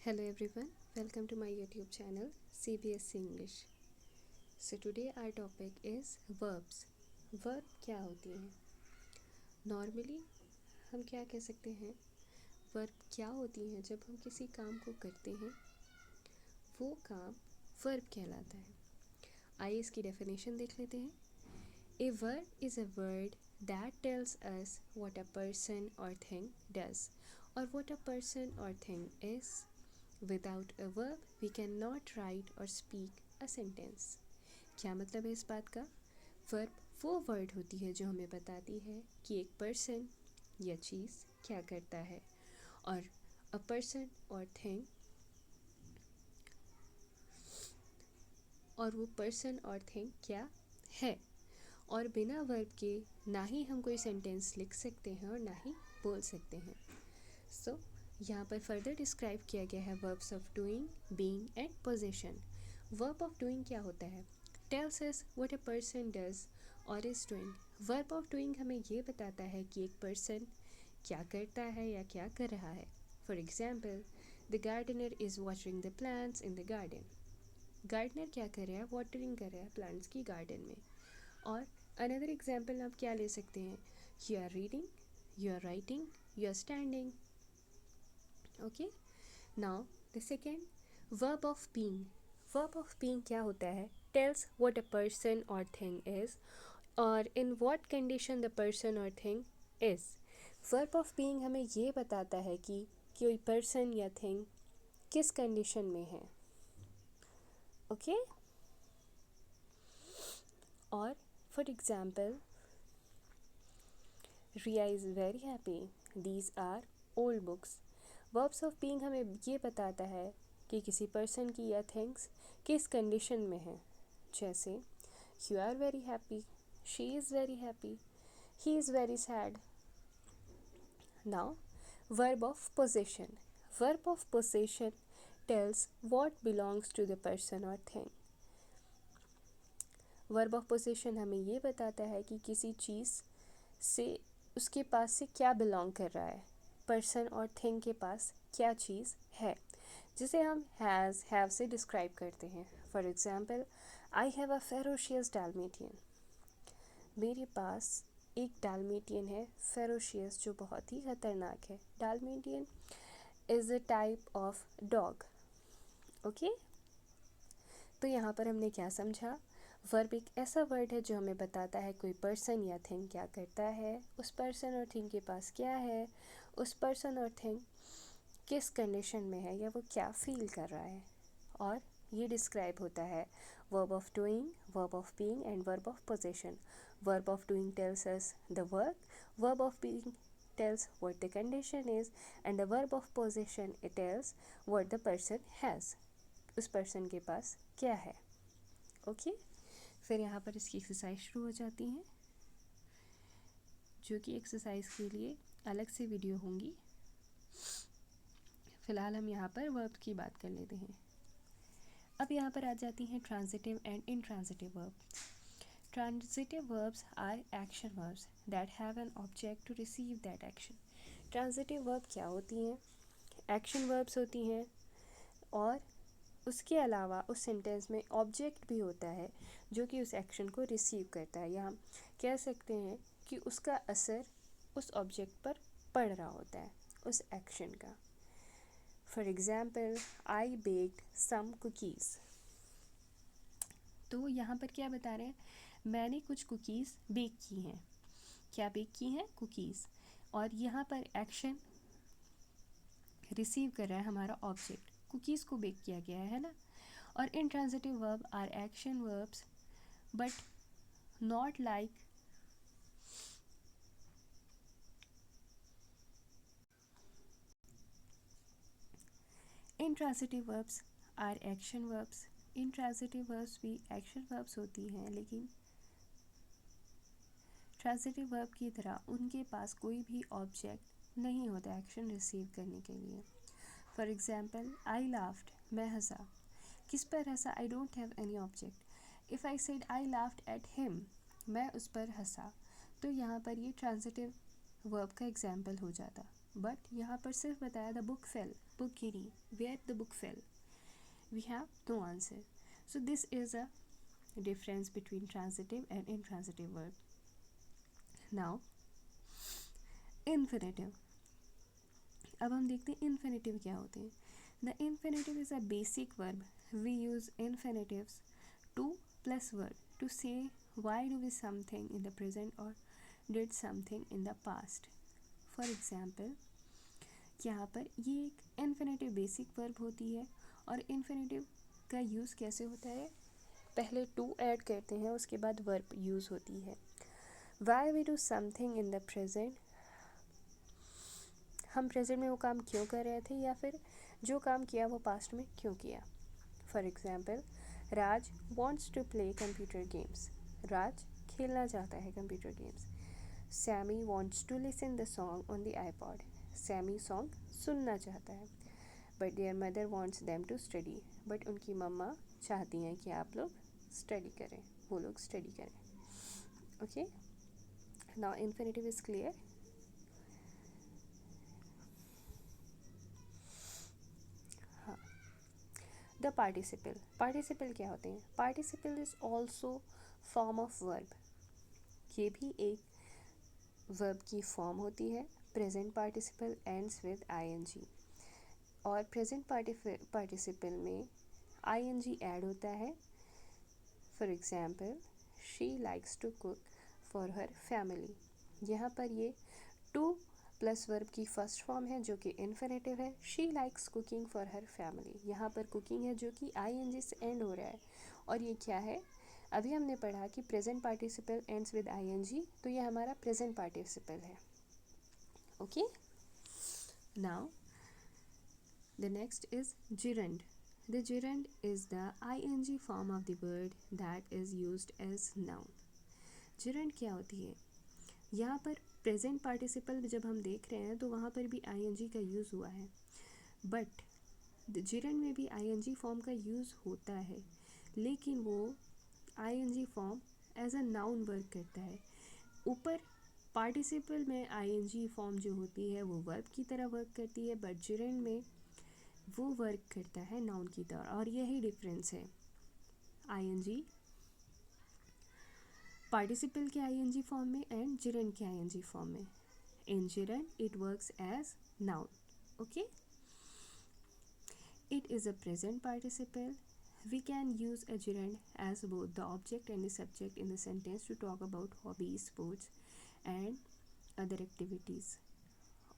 Hello everyone, welcome to my YouTube channel CBSC English. So today our topic is verbs. Verb क्या होती हैं? Normally हम क्या कह सकते हैं? Verb क्या होती हैं जब हम किसी काम को करते हैं? वो काम verb कहलाता है। आइए इसकी definition देख लेते हैं। A verb is a word that tells us what a person or thing does or what a person or thing is. Without a verb, we cannot write or speak a sentence. क्या मतलब है इस बात का? Verb वो word होती है जो हमें बताती है कि एक पर्सन या चीज़ क्या करता है और a person और thing और वो person और thing क्या है। और बिना वर्ब के ना ही हम कोई सेंटेंस लिख सकते हैं और ना ही बोल सकते हैं। सो यहाँ पर फर्दर डिस्क्राइब किया गया है verbs of doing, being and position. Verb of doing क्या होता है? Tells us what a person does or is doing. Verb of doing हमें ये बताता है कि एक पर्सन क्या करता है या क्या कर रहा है। For example, the gardener is watering the plants in the garden. Gardener क्या कर रहा है? वाटरिंग कर रहा है प्लांट्स की गार्डन में। और अनदर एग्जाम्पल आप क्या ले सकते हैं? You are reading, you are writing, you are standing. Okay, now the second, verb of being. Verb of being क्या होता है? टेल्स व्हाट अ पर्सन और thing is or in what condition the person और thing is. Verb of being हमें ये बताता है कि कोई पर्सन या थिंग किस कंडीशन में है। ओके, और for example, Riya is very happy, these are old books. Verbs of being हमें ये बताता है कि किसी पर्सन की या थिंग्स किस कंडीशन में है। जैसे you are very happy, she is very happy, he is very sad. Now verb of possession. Verb of possession tells what belongs to the person और थिंग। वर्ब ऑफ पोजेशन हमें ये बताता है कि किसी चीज़ से उसके पास से क्या बिलोंग कर रहा है, पर्सन और थिंग के पास क्या चीज़ है, जिसे हम हैज़ हैव से डिस्क्राइब करते हैं। For example, I have a ferocious Dalmatian. मेरे पास एक डालमेटियन है फेरोशियस, जो बहुत ही ख़तरनाक है। Dalmatian is a type of dog. Okay, तो यहाँ पर हमने क्या समझा? वर्ब एक ऐसा वर्ड है जो हमें बताता है कोई पर्सन या थिंग क्या करता है, उस पर्सन और थिंग के पास क्या है, उस पर्सन और थिंग किस कंडीशन में है या वो क्या फील कर रहा है। और ये डिस्क्राइब होता है verb of doing, verb of being and verb of possession. Verb of doing tells us the work, verb of being tells what the condition is, and the verb of possession it tells what the person has, उस person के पास क्या है। Okay, फिर यहाँ पर इसकी exercise शुरू हो जाती हैं, जो कि एक्सरसाइज के लिए अलग से वीडियो होंगी। फ़िलहाल हम यहाँ पर वर्ब की बात कर लेते हैं। अब यहाँ पर आ जाती हैं transitive and intransitive verb. Transitive verbs are action verbs that have an object to receive that action. Transitive verb क्या होती हैं? एक्शन वर्ब्स होती हैं और उसके अलावा उस सेंटेंस में ऑब्जेक्ट भी होता है जो कि उस एक्शन को रिसीव करता है, या हम कह सकते हैं कि उसका असर उस ऑब्जेक्ट पर पड़ रहा होता है, उस एक्शन का। For example, I baked some cookies. तो यहाँ पर क्या बता रहे हैं? मैंने कुछ कुकीज़ बेक की हैं। क्या बेक की हैं? कुकीज़। और यहाँ पर एक्शन रिसीव कर रहा है हमारा ऑब्जेक्ट, कुकीज़ को बेक किया गया है ना। और intransitive verb are action verbs but not like intransitive verbs are action verbs। intransitive verbs भी action verbs होती हैं, लेकिन transitive verb की तरह उनके पास कोई भी ऑब्जेक्ट नहीं होता एक्शन रिसीव करने के लिए। फॉर एग्जाम्पल, आई लाफ्ड, मैं हंसा। किस पर हंसा? I don't have any object. If I said I laughed at him, मैं उस पर हंसा, तो यहाँ पर ये ट्रांजिटिव वर्ब का एग्जाम्पल हो जाता। बट यहाँ पर सिर्फ बताया द बुक फेल, बुक गिरी, where the book fell, we have no answer. So this is a difference between transitive and intransitive verb. Now, infinitive. अब हम देखते हैं infinitive क्या होते हैं. The infinitive is a basic verb. We use infinitives to plus verb to say why do we something in the present or did something in the past. For example, यहाँ पर ये एक infinitive basic verb होती है और infinitive का use कैसे होता है, पहले टू ऐड करते हैं उसके बाद वर्ब यूज़ होती है. Why we do something in the present, हम प्रेजेंट में वो काम क्यों कर रहे थे या फिर जो काम किया वो पास्ट में क्यों किया. For example, Raj wants to play computer games, Raj खेलना चाहता है computer games. Sammy wants to listen the song on the iPod, Sammy सॉन्ग सुनना चाहता है. But their mother wants them to study, but उनकी मम्मा चाहती हैं कि आप लोग स्टडी करें, वो लोग स्टडी करें. Okay, now infinitive is clear. हाँ, द पार्टिसिपल. पार्टिसिपल क्या होते हैं, participle is also form of verb. ये भी एक वर्ब की फॉर्म होती है. Present participle ends with I N G और प्रेजेंट पार्टिसिपल में आईएनजी ऐड होता है. For example, she likes to cook for her family. यहाँ पर ये टू प्लस वर्ब की फर्स्ट फॉर्म है जो कि इन्फिनेटिव है. She likes cooking for her family, यहाँ पर कुकिंग है जो कि आईएनजी से एंड हो रहा है. और ये क्या है, अभी हमने पढ़ा कि present participle ends with I N G, तो ये हमारा प्रेजेंट पार्टिसिपल है. Okay, now the next is gerund. The gerund is the ing form of the word that is used as noun. gerund क्या होती है, यहाँ पर प्रेजेंट पार्टिसिपल जब हम देख रहे हैं तो वहाँ पर भी ing का यूज़ हुआ है. बट gerund में भी ing फॉर्म का यूज़ होता है, लेकिन वो ing form as a noun work करता है. ऊपर पार्टिसिपल में ing फॉर्म जो होती है वो वर्ब की तरह वर्क करती है, बट gerund में वो वर्क करता है नाउन की तरह. और यही डिफरेंस है आईएनजी पार्टिसिपल के आईएनजी फॉर्म में एंड gerund के आईएनजी फॉर्म में. In gerund it works as noun. Okay, it is a present participle. We can use a gerund as both the object and the subject in the sentence to talk about hobbies, sports and other activities.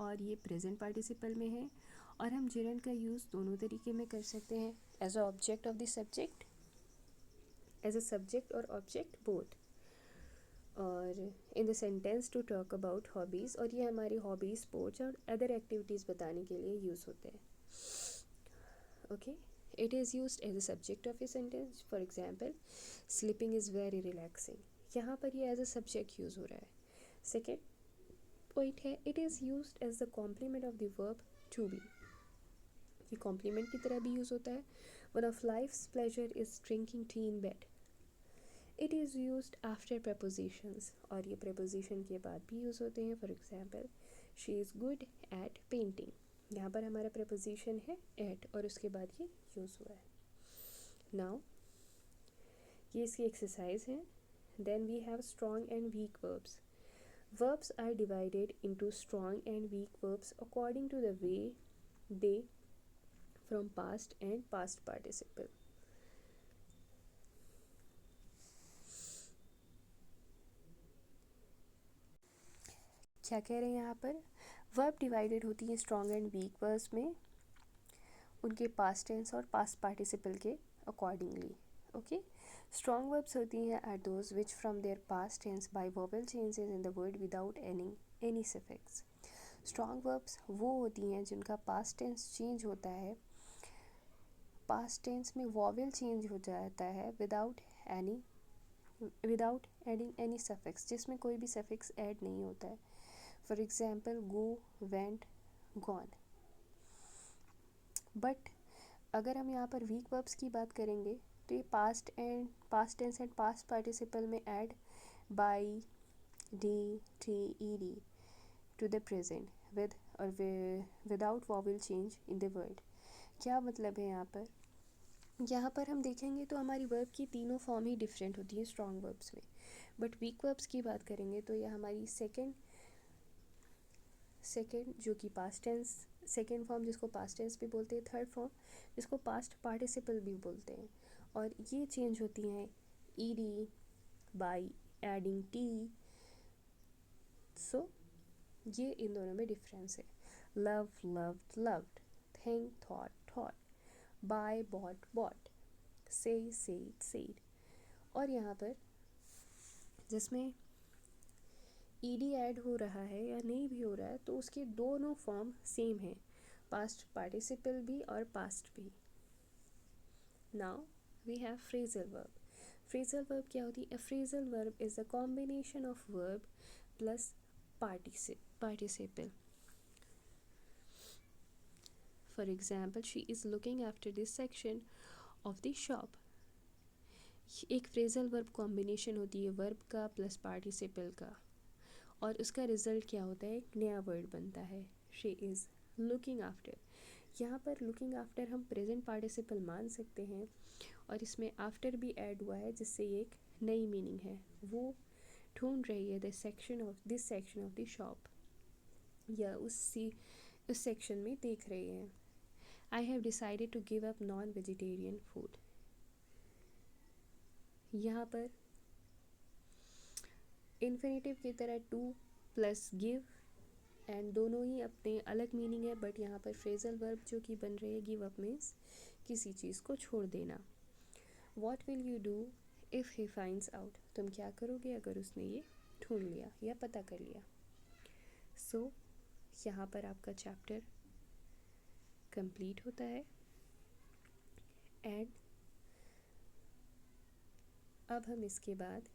और ये present participle में है और हम gerund का use दोनों तरीके में कर सकते हैं, as a object of the subject, as a subject और ऑब्जेक्ट बोथ, और in the sentence to talk about hobbies, और ये हमारी हॉबीज़, स्पोर्ट्स और अदर एक्टिविटीज़ बताने के लिए यूज़ होते हैं. Okay, it is used as a subject of a sentence. For example, sleeping is very relaxing, यहाँ पर ये एज अ सब्जेक्ट यूज़ हो रहा है. सेकेंड पॉइंट है, it is used as the complement of the verb to be. ये complement की तरह भी यूज़ होता है. One of life's pleasure is drinking tea in bed. It is used after prepositions, और ये प्रपोजिशन के बाद भी यूज़ होते हैं. For example, she is good at painting, यहाँ पर हमारा प्रपोजिशन है एट और उसके बाद ये यूज़ हुआ है. नाउ ये इसकी एक्सरसाइज है. Then we have strong and weak verbs. Verbs are divided into strong and weak verbs according to the way they from past and past participle. क्या कह रहे हैं यहाँ पर, वर्ब डिवाइडेड होती है स्ट्रॉन्ग एंड वीक वर्ब्स में उनके पास्ट टेंस और पास्ट पार्टिसिपल के अकॉर्डिंगली. ओके, स्ट्रॉन्ग वर्ब्स होती हैं are those which from their past tense by vowel changes in the word without any suffix. Strong verbs वो होती हैं जिनका पास्ट टेंस चेंज होता है, पास्ट टेंस में वॉवेल चेंज हो जाता है विदाउट एडिंग एनी सफिक्स, जिसमें कोई भी सफिक्स ऐड नहीं होता है. For example, go, went, gone. But अगर हम यहाँ पर वीक वर्ब्स की बात करेंगे तो ये past tense and past participle में add by, d, t, e d to the present with or without vowel change in the word. क्या मतलब है यहाँ पर? यहाँ पर हम देखेंगे तो हमारी वर्ब की तीनों फॉर्म ही डिफरेंट होती है स्ट्रॉन्ग वर्ब्स में, बट वीक वर्ब्स की बात करेंगे तो यह हमारी सेकेंड जो कि पास्ट टेंस, सेकेंड फॉर्म जिसको पास्ट टेंस भी बोलते हैं, थर्ड फॉर्म जिसको पास्ट पार्टिसिपल भी बोलते हैं, और ये चेंज होती हैं ED, by adding T. So ये इन दोनों में डिफरेंस है। Love loved loved, think thought thought, buy bought bought, say said said. और यहाँ पर जिसमें ईडी ऐड हो रहा है या नहीं भी हो रहा है तो उसके दोनों फॉर्म सेम है, पास्ट पार्टिसिपल भी और पास्ट भी। Now we have phrasal verb. Phrasal verb क्या होती है? Phrasal verb is a combination of verb plus participle. For example, she is looking after this section of the shop. एक phrasal verb combination होती है verb का plus participle का, और उसका रिजल्ट क्या होता है? एक नया वर्ड बनता है, शी इज़ लुकिंग आफ्टर। यहाँ पर लुकिंग आफ्टर हम प्रेजेंट पार्टिसिपल मान सकते हैं, और इसमें आफ्टर भी ऐड हुआ है जिससे ये एक नई मीनिंग है। वो ढूंढ रही है this section of the shop, या उस सेक्शन में देख रही है। I have decided to give up non vegetarian food. यहाँ पर इन्फिनेटिव की तरह टू प्लस गिव एंड दोनों ही अपने अलग मीनिंग है, बट यहाँ पर फ्रेजल वर्ब जो कि बन रही है गिव अप मीन्स किसी चीज़ को छोड़ देना। What will you do if he finds out, तुम क्या करोगे अगर उसने ये ढूंढ लिया या पता कर लिया। सो यहाँ पर आपका चैप्टर कंप्लीट होता है। एंड अब हम इसके बाद